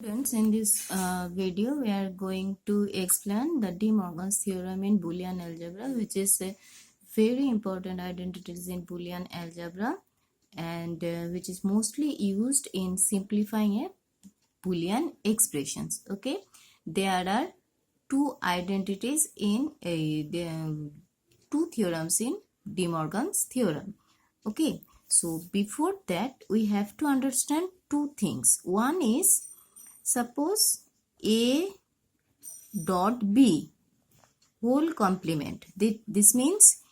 Students, in this video we are going to explain the De Morgan's theorem in Boolean algebra, which is a very important identities in Boolean algebra and which is mostly used in simplifying a Boolean expressions. Okay, there are two identities in two theorems in De Morgan's theorem. Okay, so before that we have to understand two things. One is, suppose A dot B whole complement. This means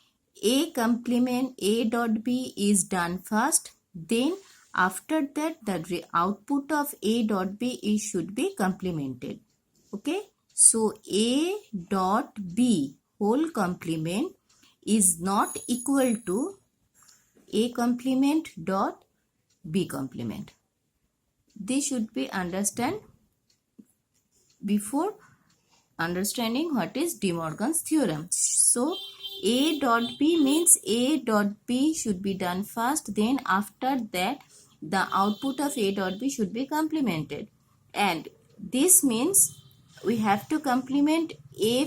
A complement A dot B is done first. Then after that the output of A dot B should be complemented. Okay. So A dot B whole complement is not equal to A complement dot B complement. This should be understand before understanding what is De Morgan's theorem. So A dot B means A dot B should be done first, then after that the output of A dot B should be complemented, and this means we have to complement A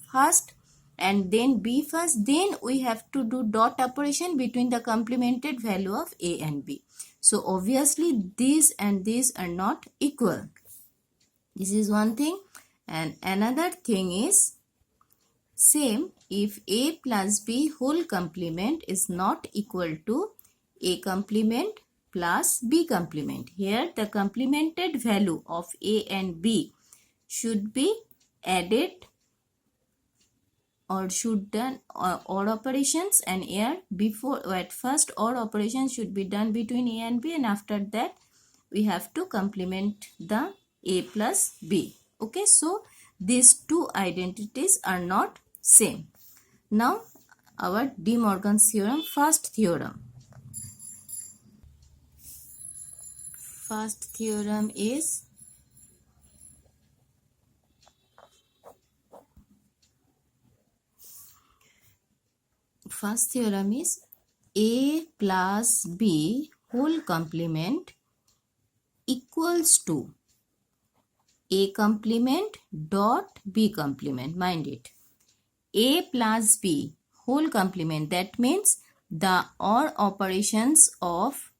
first and then B first, then we have to do dot operation between the complemented value of A and B. So obviously this and this are not equal. This is one thing. And another thing is, same if A plus B whole complement is not equal to A complement plus B complement. Here the complemented value of A and B should be added or should done OR operations, and here before at first OR operations should be done between A and B, and after that we have to complement the A plus B. Okay, so these two identities are not same. Now our De Morgan's theorem, first theorem. First theorem is A plus B whole complement equals to A complement dot B complement. Mind it. A plus B whole complement, that means the OR operations of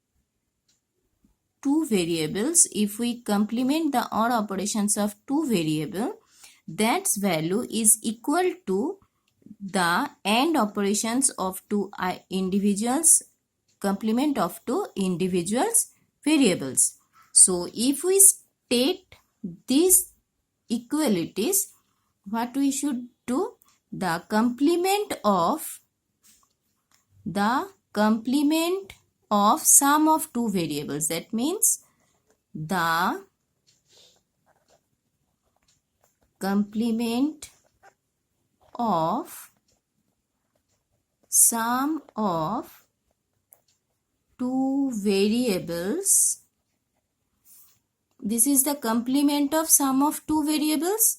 two variables. If we complement the OR operations of two variables, that value is equal to the AND operations of two individuals, complement of two individuals variables. So if we state these equalities, what we should do? The complement of sum of two variables. That means the complement of sum of two variables. This is the complement of sum of two variables.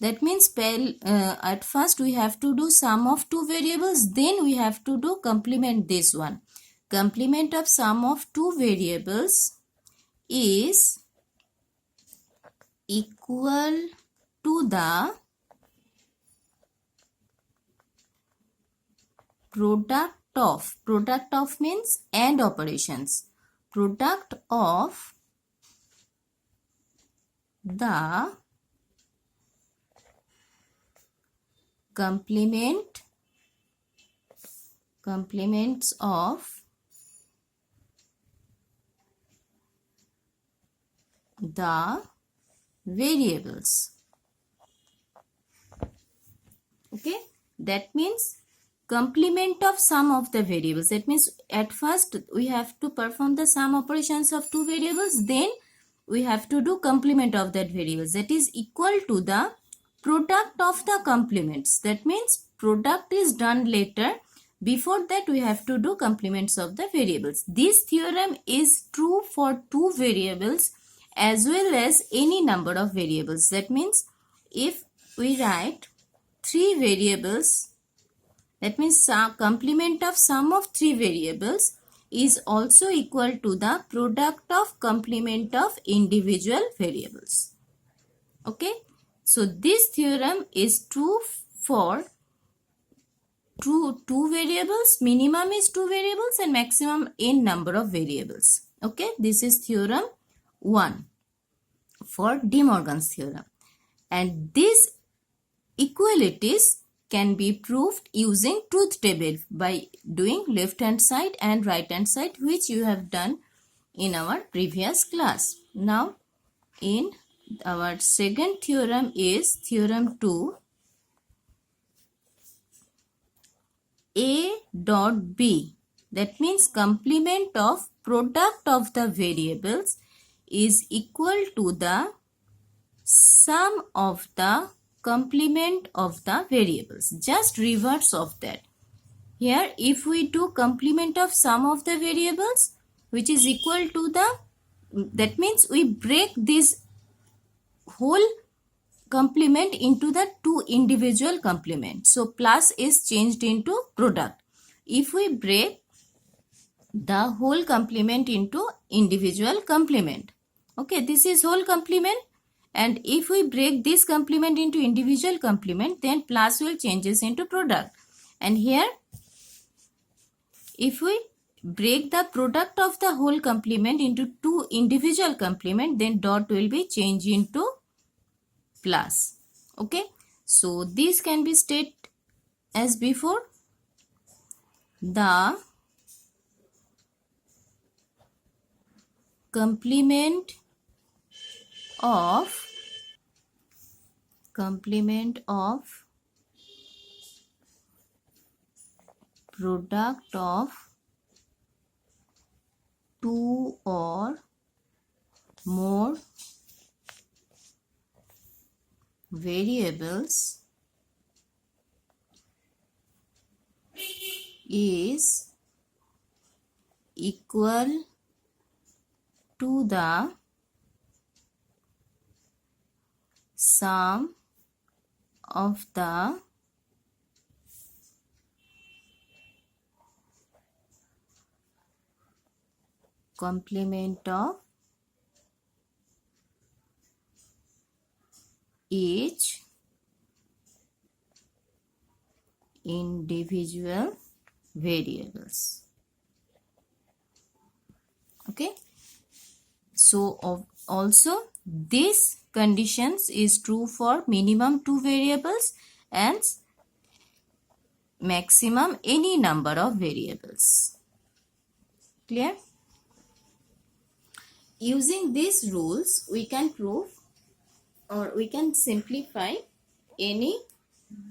That means at first we have to do sum of two variables, then we have to do complement this one. Complement of sum of two variables is equal to the product of means AND operations. Product of the complements of the variables. Okay, that means complement of sum of the variables. That means at first we have to perform the sum operations of two variables, then we have to do complement of that variables. That is equal to the product of the complements. That means product is done later. Before that we have to do complements of the variables. This theorem is true for two variables as well as any number of variables. That means if we write three variables, that means complement of sum of three variables, is also equal to the product of complement of individual variables. Okay, so this theorem is true for two variables, minimum is two variables and maximum n number of variables. Okay, this is theorem 1 for De Morgan's theorem, and these equalities can be proved using truth table by doing left hand side and right hand side, which you have done in our previous class. Now in our second theorem is theorem 2, A dot B, that means complement of product of the variables is equal to the sum of the complement of the variables, just reverse of that. Here if we do complement of sum of the variables, which is equal to the, that means we break this whole complement into the two individual complements. So plus is changed into product. If we break the whole complement into individual complement, okay, this is whole complement, and if we break this complement into individual complement, then plus will changes into product. And here if we break the product of the whole complement into two individual complement, then dot will be changed into plus. Okay, so this can be stated as before: the complement of product of two or more variables is equal to the sum of the complement of each individual variables. Okay, so also this conditions is true for minimum two variables and maximum any number of variables. Clear? Using these rules we can prove or we can simplify any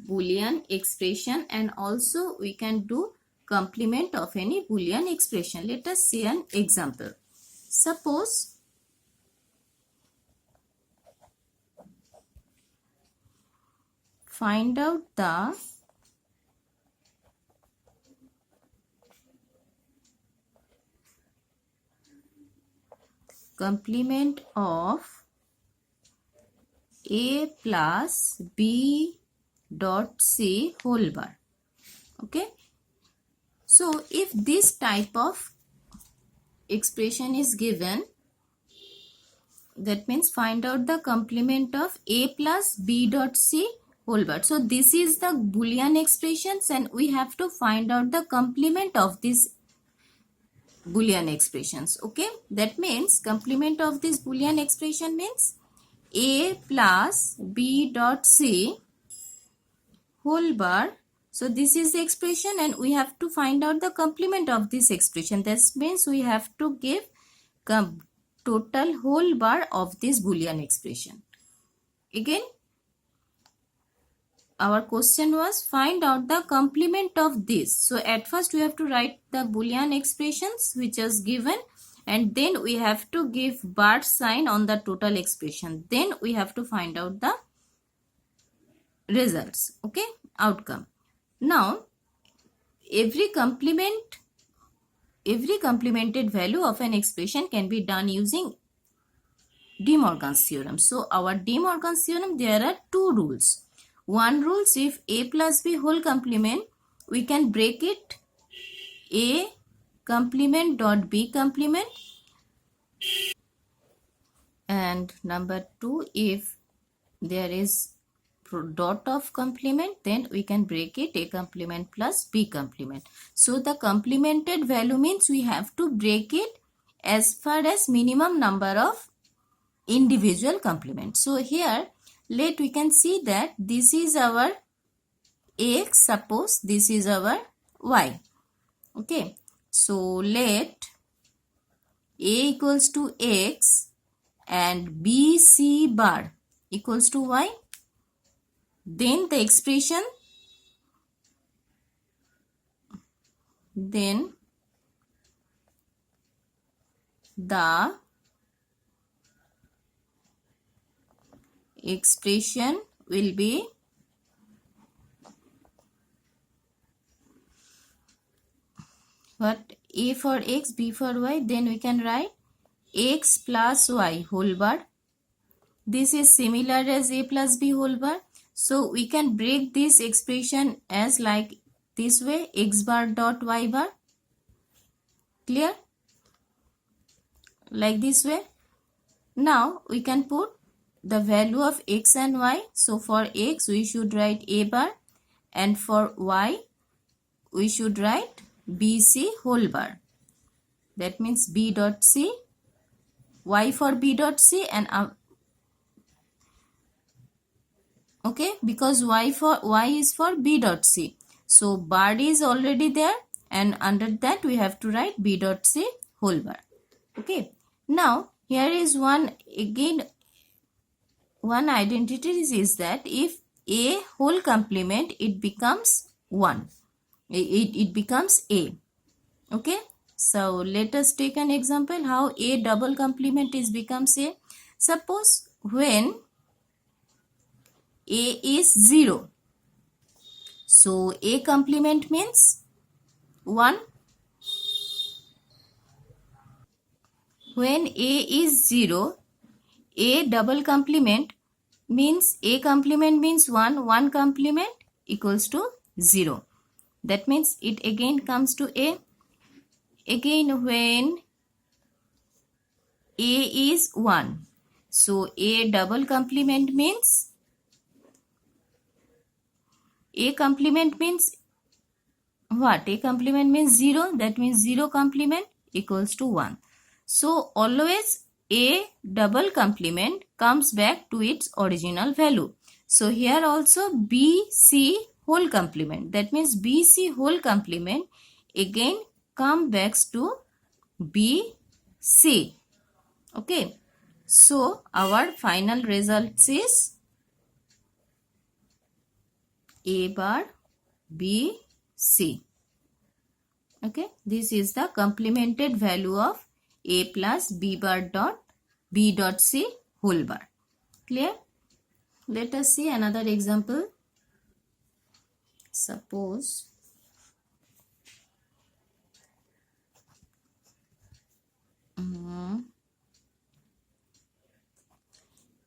Boolean expression, and also we can do complement of any Boolean expression. Let us see an example. Suppose find out the complement of A plus B dot C whole bar. Okay, so if this type of expression is given, that means find out the complement of A plus B dot C whole bar. So this is the Boolean expressions and we have to find out the complement of these Boolean expressions. Okay, that means complement of this Boolean expression means A plus B dot C whole bar. So this is the expression and we have to find out the complement of this expression. That means we have to give total whole bar of this Boolean expression. Again, our question was find out the complement of this. So at first we have to write the Boolean expressions which is given, and then we have to give bar sign on the total expression. Then we have to find out the results. Okay, outcome. Now every complemented value of an expression can be done using De Morgan's theorem. So our De Morgan's theorem, there are two rules. One rule, if A plus B whole complement, we can break it A complement dot b complement. And number 2, if there is dot of complement, then we can break it a complement plus b complement. So the complemented value means we have to break it as far as minimum number of individual complements. So here we can see that this is our x, suppose this is our y. Okay, so let a equals to x and b c bar equals to y. Then the expression, then the expression will be what? A for x, b for y. Then we can write x plus y whole bar. This is similar as a plus b whole bar. So we can break this expression as like this way, x bar dot y bar. Clear? Like this way. Now we can put the value of x and y. So for x we should write a bar, and for y we should write bc whole bar. That means b dot c, y for b dot c, and okay, because y is for b dot c. So bar is already there, and under that we have to write b dot c whole bar. Okay. Now here is one identity is that if a whole complement, it becomes 1. It becomes a. Okay. So let us take an example how a double complement is becomes a. Suppose when a is 0. So a complement means 1. When a is 0, a double complement means a complement means 1. 1 complement equals to 0. That means it again comes to a. Again when a is 1. So a double complement means a complement means what? A complement means 0. That means 0 complement equals to 1. So always a double complement comes back to its original value. So here also BC whole complement. That means BC whole complement again come back to BC. Okay. So our final result is A bar B C. Okay. This is the complemented value of A plus B bar dot B dot C whole bar. Clear? Let us see another example. Suppose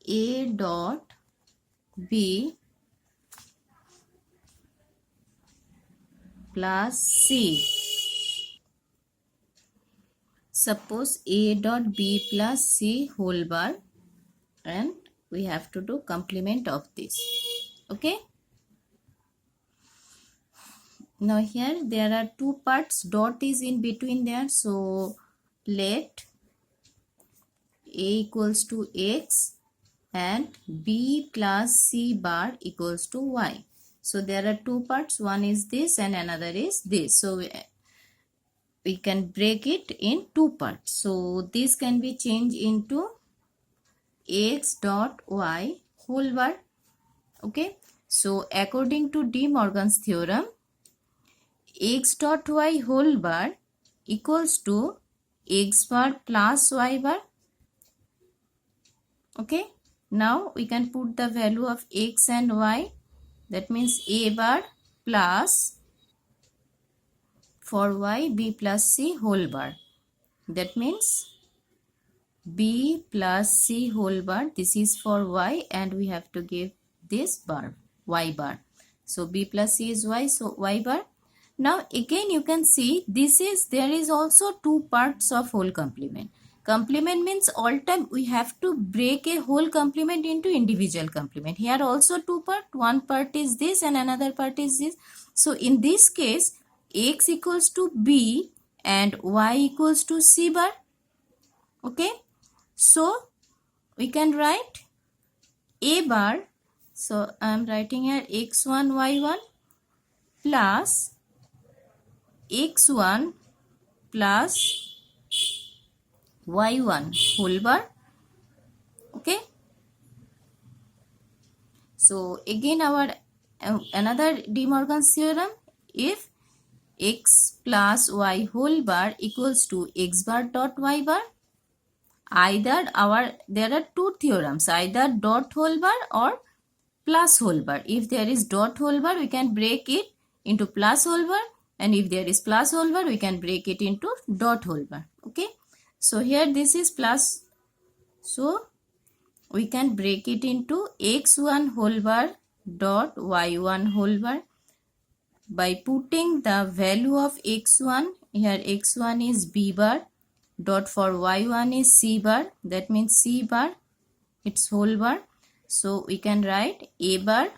A dot B plus C. Suppose A dot B plus C whole bar, and we have to do complement of this. Okay. Now here there are two parts, dot is in between there. So let A equals to X and B plus C bar equals to Y. So there are two parts, one is this and another is this. So we can break it in two parts. So this can be changed into X dot Y whole bar. Okay. So according to De Morgan's theorem, X dot Y whole bar equals to X bar plus Y bar. Okay. Now we can put the value of X and Y. That means A bar plus for Y B plus C whole bar. That means B plus C whole bar. This is for Y and we have to give this bar Y bar. So B plus C is Y. So Y bar. Now again you can see there is also two parts of whole complement. Complement means all time we have to break a whole complement into individual complement. Here also two part, one part is this and another part is this. So in this case x equals to b and y equals to c bar. Okay, so we can write a bar. So I am writing here x1 y1 plus x1 plus y1 whole bar. Okay, so again our another De Morgan's theorem, if x plus y whole bar equals to x bar dot y bar, either there are two theorems, either dot whole bar or plus whole bar. If there is dot whole bar we can break it into plus whole bar, and if there is plus whole bar we can break it into dot whole bar. Okay, so here this is plus, so we can break it into x1 whole bar dot y1 whole bar by putting the value of x1, here x1 is b bar, dot for y1 is c bar, that means c bar, its whole bar. So we can write a bar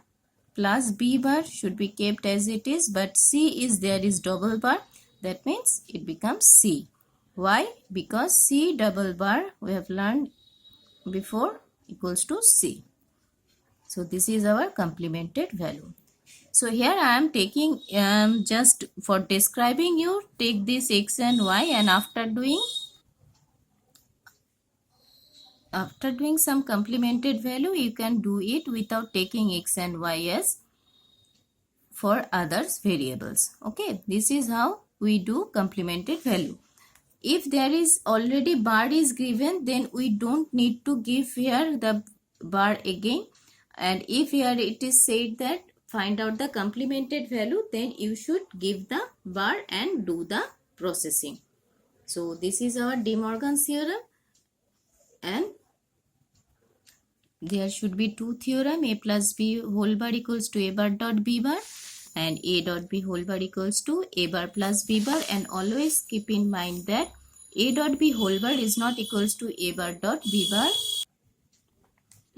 plus b bar should be kept as it is, but c is there is double bar, that means it becomes c. Why? Because c double bar we have learned before equals to c. So this is our complemented value. So here I am taking just for describing you, take this x and y, and after doing some complemented value you can do it without taking x and y as for others variables. Okay, this is how we do complemented value. If there is already bar is given, then we don't need to give here the bar again, and if here it is said that find out the complemented value, then you should give the bar and do the processing. So this is our De Morgan's theorem, and there should be two theorem, a plus b whole bar equals to a bar dot b bar and a dot b whole bar equals to a bar plus b bar, and always keep in mind that a dot b whole bar is not equals to a bar dot b bar,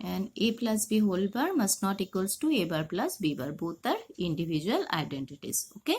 and a plus b whole bar must not equals to a bar plus b bar. Both are individual identities. Okay.